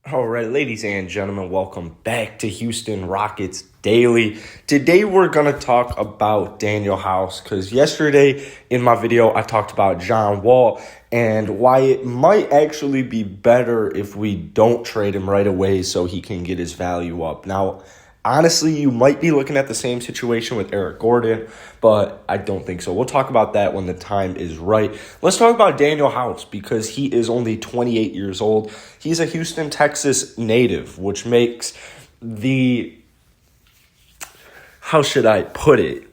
All right, ladies and gentlemen, welcome back to Houston Rockets Daily. Today we're going to talk about Danuel House because yesterday in my video I talked about John Wall and why it might actually be better if we don't trade him right away so he can get his value up. Now, honestly, you might be looking at the same situation with Eric Gordon, but I don't think so. We'll talk about that when the time is right. Let's talk about Danuel House because he is only 28 years old. He's a Houston, Texas native, which makes how should I put it?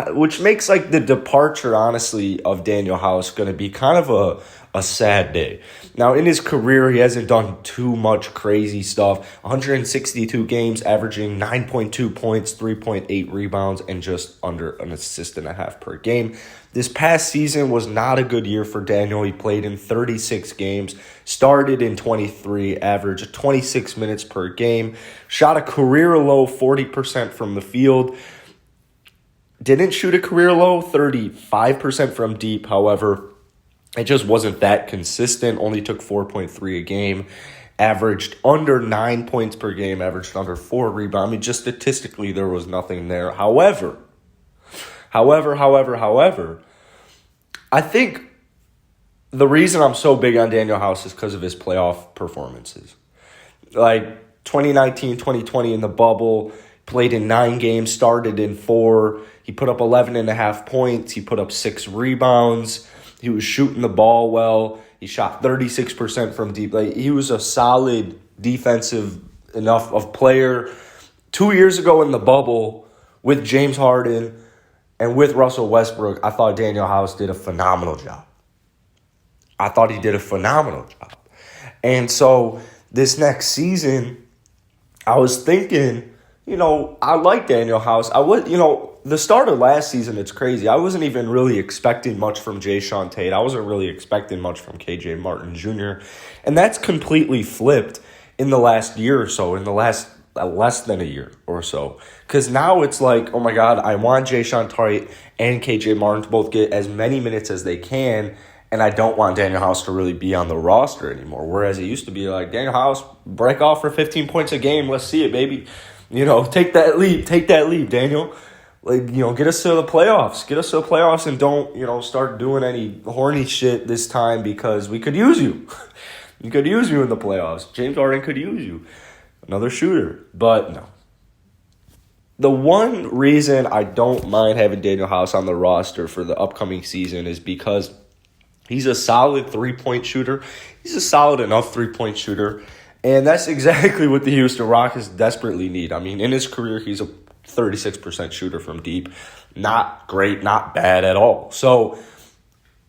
Which makes like the departure, honestly, of Danuel House going to be kind of a sad day. Now, in his career, he hasn't done too much crazy stuff. 162 games, averaging 9.2 points, 3.8 rebounds, and just under an assist and a half per game. This past season was not a good year for Danuel. He played in 36 games, started in 23, averaged 26 minutes per game, shot a career low 40% from the field. Didn't shoot a career low 35% from deep, however. It just wasn't that consistent. Only took 4.3 a game. Averaged under 9 points per game. Averaged under 4 rebounds. I mean, just statistically, there was nothing there. However, I think the reason I'm so big on Danuel House is because of his playoff performances. Like 2019, 2020 in the bubble, played in 9 games, started in 4. He put up 11.5 points. He put up 6 rebounds. He was shooting the ball well. He shot 36% from deep. Like, he was a solid defensive enough of player. 2 years ago in the bubble with James Harden and with Russell Westbrook, I thought Danuel House did a phenomenal job. And so this next season, I was thinking, I like Danuel House. The start of last season, it's crazy. I wasn't even really expecting much from Jayshawn Tate. I wasn't really expecting much from KJ Martin Jr. And that's completely flipped in the last year or so, in the last less than a year or so. Because now it's like, oh my God, I want Jayshawn Tate and KJ Martin to both get as many minutes as they can. And I don't want Danuel House to really be on the roster anymore. Whereas it used to be like, Danuel House, break off for 15 points a game. Let's see it, baby. Take that leap, Danuel. Get us to the playoffs. And don't, start doing any horny shit this time because we could use you. We could use you in the playoffs. James Harden could use you. Another shooter. But no. The one reason I don't mind having Danuel House on the roster for the upcoming season is because he's a solid three-point shooter. He's a solid enough three-point shooter. And that's exactly what the Houston Rockets desperately need. I mean, in his career, he's a 36% shooter from deep. Not great, not bad at all. So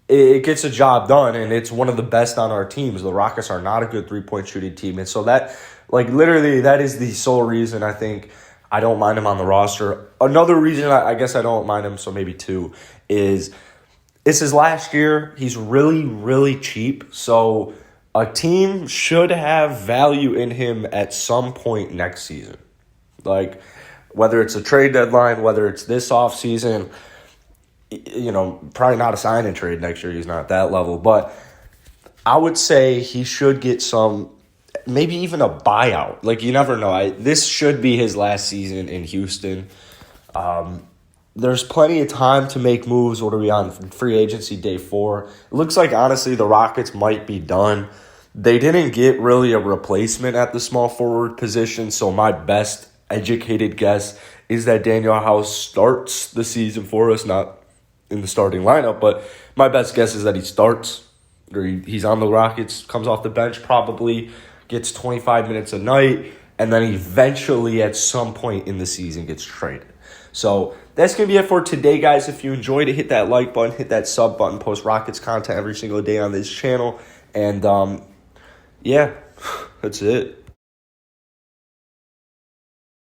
it gets a job done, and it's one of the best on our teams. The Rockets are not a good three-point shooting team. And so that, literally, that is the sole reason I think I don't mind him on the roster. Another reason I guess I don't mind him, so maybe 2, is it's his last year. He's really, really cheap. So a team should have value in him at some point next season. Whether it's a trade deadline, whether it's this offseason, probably not a sign and trade next year. He's not at that level. But I would say he should get some, maybe even a buyout. You never know. This should be his last season in Houston. There's plenty of time to make moves. What are we on? Free agency day 4. It looks like, honestly, the Rockets might be done. They didn't get really a replacement at the small forward position, so my best educated guess is that Danuel House starts the season for us, not in the starting lineup, but my best guess is that he starts, or he's on the Rockets, comes off the bench probably, gets 25 minutes a night, and then eventually at some point in the season gets traded. So that's going to be it for today, guys. If you enjoyed it, hit that like button, hit that sub button, post Rockets content every single day on this channel. And, yeah, that's it.